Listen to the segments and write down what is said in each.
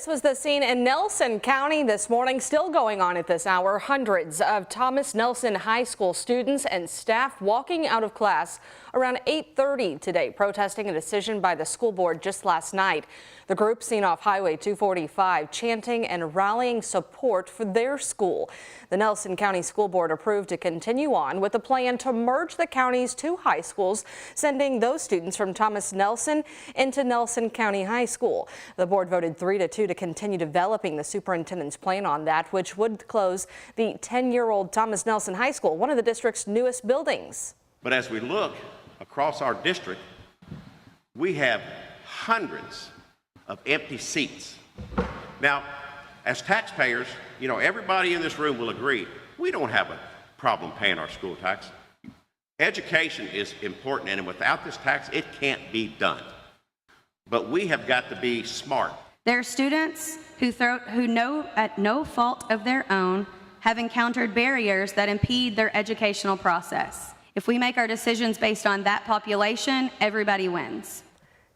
This was the scene in Nelson County this morning, still going on at this hour. Hundreds of Thomas Nelson High School students and staff walking out of class around 8:30 today, protesting a decision by the school board just last night. The group seen off Highway 245, chanting and rallying support for their school. The Nelson County School Board approved to continue on with a plan to merge the county's two high schools, sending those students from Thomas Nelson into Nelson County High School. The board voted 3-2 to continue developing the superintendent's plan on that, which would close the 10-year-old Thomas Nelson High School, one of the district's newest buildings. But as we look across our district, we have hundreds of empty seats. Now, as taxpayers, everybody in this room will agree, we don't have a problem paying our school tax. Education is important, and without this tax, it can't be done. But we have got to be smart. There are students who know at no fault of their own have encountered barriers that impede their educational process. If we make our decisions based on that population, everybody wins.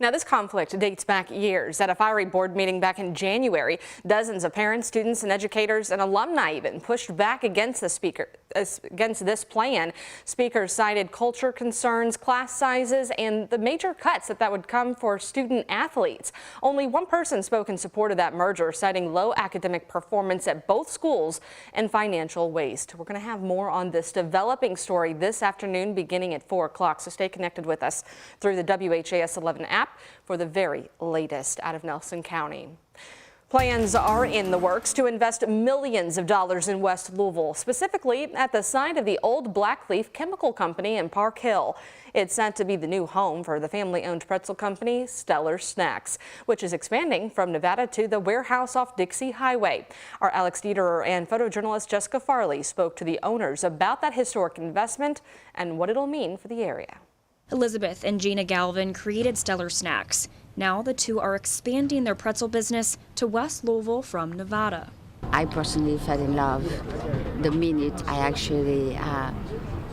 Now, this conflict dates back years. At a fiery board meeting back in January, dozens of parents, students, and educators and alumni even pushed back against this plan. Speakers cited culture concerns, class sizes, and the major cuts that would come for student athletes. Only one person spoke in support of that merger, citing low academic performance at both schools and financial waste. We're going to have more on this developing story this afternoon beginning at 4 o'clock, so stay connected with us through the WHAS11 app for the very latest out of Nelson County. Plans are in the works to invest millions of dollars in West Louisville, specifically at the site of the old Blackleaf Chemical Company in Park Hill. It's set to be the new home for the family-owned pretzel company Sellersburg, which is expanding from Nevada to the warehouse off Dixie Highway. Our Alex Dieterer and photojournalist Jessica Farley spoke to the owners about that historic investment and what it'll mean for the area. Elizabeth and Gina Galvin created Stellar Snacks. Now the two are expanding their pretzel business to West Louisville from Nevada. I personally fell in love the minute I actually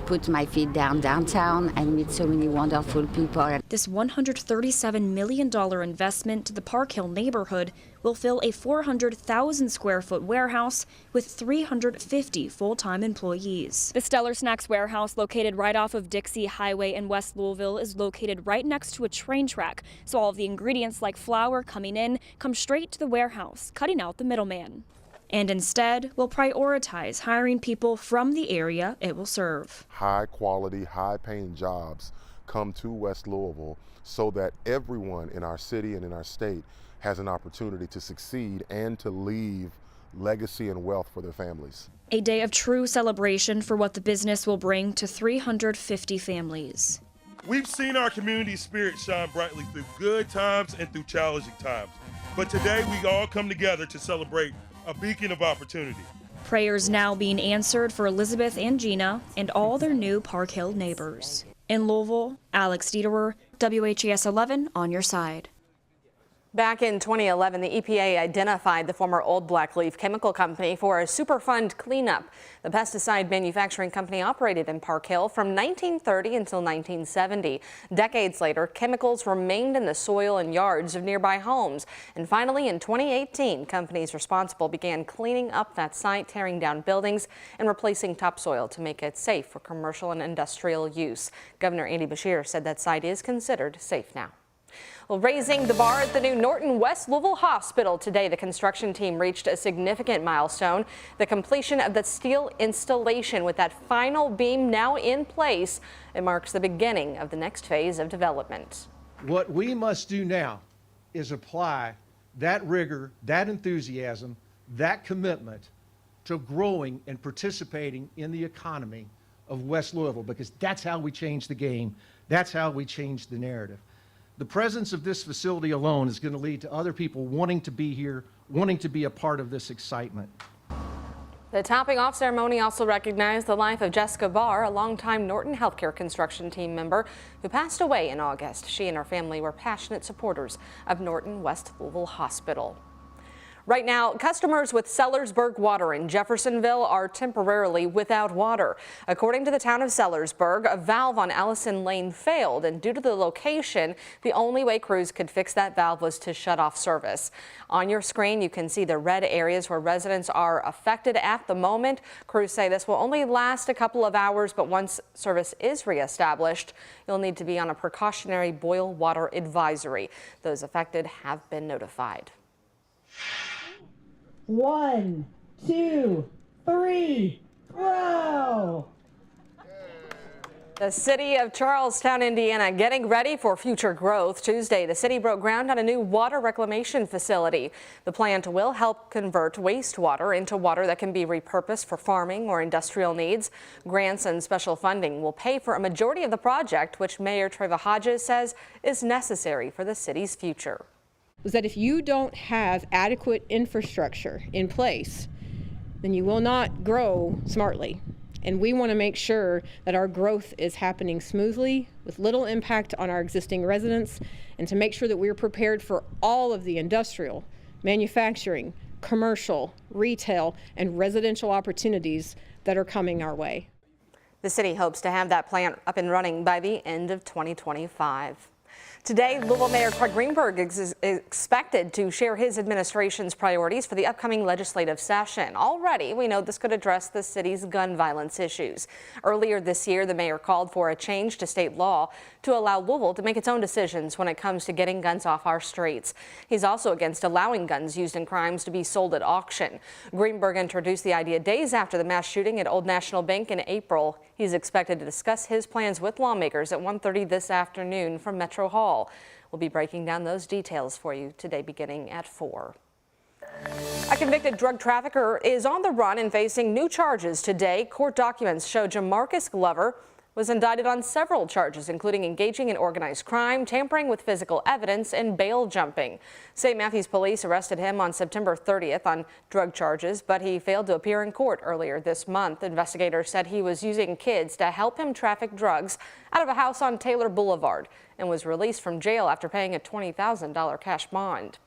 put my feet down downtown and meet so many wonderful people. This $137 million investment to the Park Hill neighborhood will fill a 400,000 square foot warehouse with 350 full-time employees. The Stellar Snacks warehouse, located right off of Dixie Highway in West Louisville, is located right next to a train track. So all of the ingredients like flour coming in come straight to the warehouse, cutting out the middleman. And instead will prioritize hiring people from the area it will serve. High quality, high paying jobs come to West Louisville so that everyone in our city and in our state has an opportunity to succeed and to leave legacy and wealth for their families. A day of true celebration for what the business will bring to 350 families. We've seen our community spirit shine brightly through good times and through challenging times. But today we all come together to celebrate a beacon of opportunity. Prayers now being answered for Elizabeth and Gina and all their new Park Hill neighbors. In Louisville, Alex Dieterer, WHAS11 on your side. Back in 2011, the EPA identified the former Old Blackleaf Chemical Company for a Superfund cleanup. The pesticide manufacturing company operated in Park Hill from 1930 until 1970. Decades later, chemicals remained in the soil and yards of nearby homes. And finally, in 2018, companies responsible began cleaning up that site, tearing down buildings and replacing topsoil to make it safe for commercial and industrial use. Governor Andy Beshear said that site is considered safe now. Well, raising the bar at the new Norton West Louisville Hospital today, the construction team reached a significant milestone, the completion of the steel installation. With that final beam now in place, it marks the beginning of the next phase of development. What we must do now is apply that rigor, that enthusiasm, that commitment to growing and participating in the economy of West Louisville, because that's how we change the game. That's how we change the narrative. The presence of this facility alone is going to lead to other people wanting to be here, wanting to be a part of this excitement. The topping off ceremony also recognized the life of Jessica Barr, a longtime Norton healthcare construction team member who passed away in August. She and her family were passionate supporters of Norton West Louisville Hospital. Right now, customers with Sellersburg water in Jeffersonville are temporarily without water. According to the town of Sellersburg, a valve on Allison Lane failed, and due to the location, the only way crews could fix that valve was to shut off service. On your screen, you can see the red areas where residents are affected at the moment. Crews say this will only last a couple of hours, but once service is reestablished, you'll need to be on a precautionary boil water advisory. Those affected have been notified. 1, 2, 3, throw! The city of Charlestown, Indiana, getting ready for future growth. Tuesday, the city broke ground on a new water reclamation facility. The plant will help convert wastewater into water that can be repurposed for farming or industrial needs. Grants and special funding will pay for a majority of the project, which Mayor Treva Hodges says is necessary for the city's future. Was that if you don't have adequate infrastructure in place, then you will not grow smartly. And we want to make sure that our growth is happening smoothly with little impact on our existing residents, and to make sure that we're prepared for all of the industrial, manufacturing, commercial, retail, and residential opportunities that are coming our way. The city hopes to have that plant up and running by the end of 2025. Today, Louisville Mayor Greenberg is expected to share his administration's priorities for the upcoming legislative session. Already, we know this could address the city's gun violence issues. Earlier this year, the mayor called for a change to state law to allow Louisville to make its own decisions when it comes to getting guns off our streets. He's also against allowing guns used in crimes to be sold at auction. Greenberg introduced the idea days after the mass shooting at Old National Bank in April. He's expected to discuss his plans with lawmakers at 1:30 this afternoon from Metro Hall. We'll be breaking down those details for you today beginning at 4. A convicted drug trafficker is on the run and facing new charges today. Court documents show Jamarcus Glover was indicted on several charges, including engaging in organized crime, tampering with physical evidence, and bail jumping. St. Matthews police arrested him on September 30th on drug charges, but he failed to appear in court earlier this month. Investigators said he was using kids to help him traffic drugs out of a house on Taylor Boulevard and was released from jail after paying a $20,000 cash bond.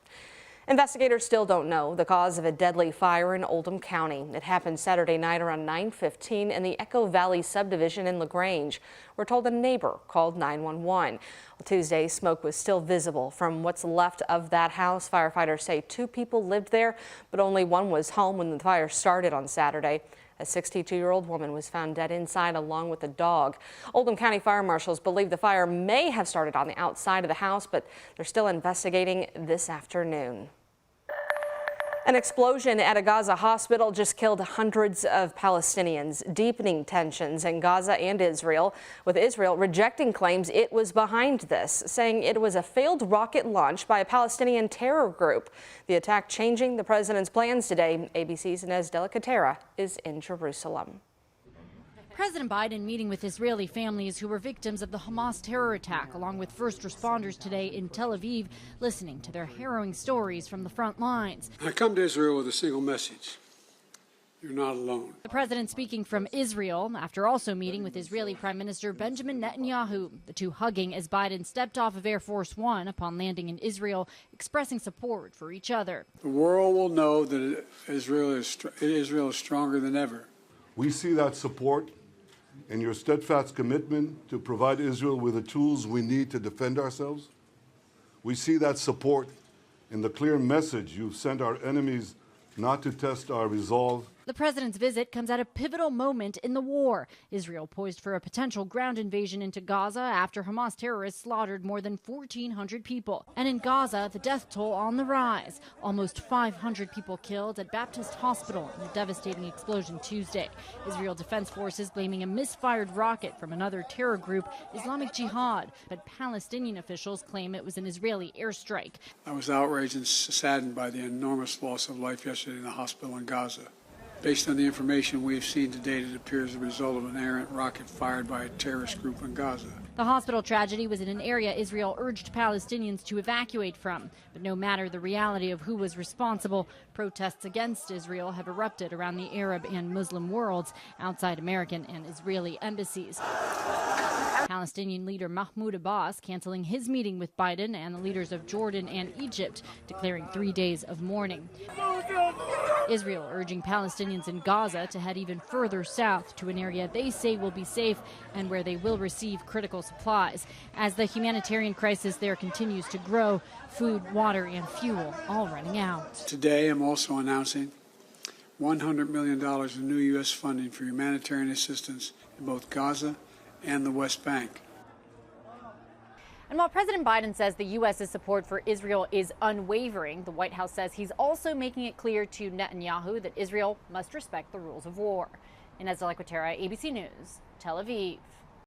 Investigators still don't know the cause of a deadly fire in Oldham County. It happened Saturday night around 9:15 in the Echo Valley subdivision in LaGrange. We're told a neighbor called 911. Tuesday, smoke was still visible from what's left of that house. Firefighters say 2 people lived there, but only one was home when the fire started on Saturday. A 62-year-old woman was found dead inside along with a dog. Oldham County fire marshals believe the fire may have started on the outside of the house, but they're still investigating this afternoon. An explosion at a Gaza hospital just killed hundreds of Palestinians, deepening tensions in Gaza and Israel, with Israel rejecting claims it was behind this, saying it was a failed rocket launch by a Palestinian terror group. The attack changing the president's plans today. ABC's Inez Delicatera is in Jerusalem. President Biden meeting with Israeli families who were victims of the Hamas terror attack, along with first responders today in Tel Aviv, listening to their harrowing stories from the front lines. I come to Israel with a single message. You're not alone. The president speaking from Israel after also meeting with Israeli Prime Minister Benjamin Netanyahu, the two hugging as Biden stepped off of Air Force One upon landing in Israel, expressing support for each other. The world will know that Israel is stronger than ever. We see that support and your steadfast commitment to provide Israel with the tools we need to defend ourselves. We see that support in the clear message you've sent our enemies not to test our resolve. The president's visit comes at a pivotal moment in the war. Israel poised for a potential ground invasion into Gaza after Hamas terrorists slaughtered more than 1,400 people. And in Gaza, the death toll on the rise. Almost 500 people killed at Baptist Hospital in a devastating explosion Tuesday. Israel Defense Forces blaming a misfired rocket from another terror group, Islamic Jihad. But Palestinian officials claim it was an Israeli airstrike. I was outraged and saddened by the enormous loss of life yesterday in the hospital in Gaza. Based on the information we have seen to date, it appears the result of an errant rocket fired by a terrorist group in Gaza. The hospital tragedy was in an area Israel urged Palestinians to evacuate from. But no matter the reality of who was responsible, protests against Israel have erupted around the Arab and Muslim worlds outside American and Israeli embassies. Palestinian leader Mahmoud Abbas canceling his meeting with Biden and the leaders of Jordan and Egypt, declaring 3 days of mourning. Israel urging Palestinians in Gaza to head even further south to an area they say will be safe and where they will receive critical supplies. As the humanitarian crisis there continues to grow, food, water, and fuel all running out. Today, I'm also announcing $100 million in new U.S. funding for humanitarian assistance in both Gaza and the West Bank. And while President Biden says the U.S.'s support for Israel is unwavering, the White House says he's also making it clear to Netanyahu that Israel must respect the rules of war. Inez de la Cuetara, ABC News, Tel Aviv.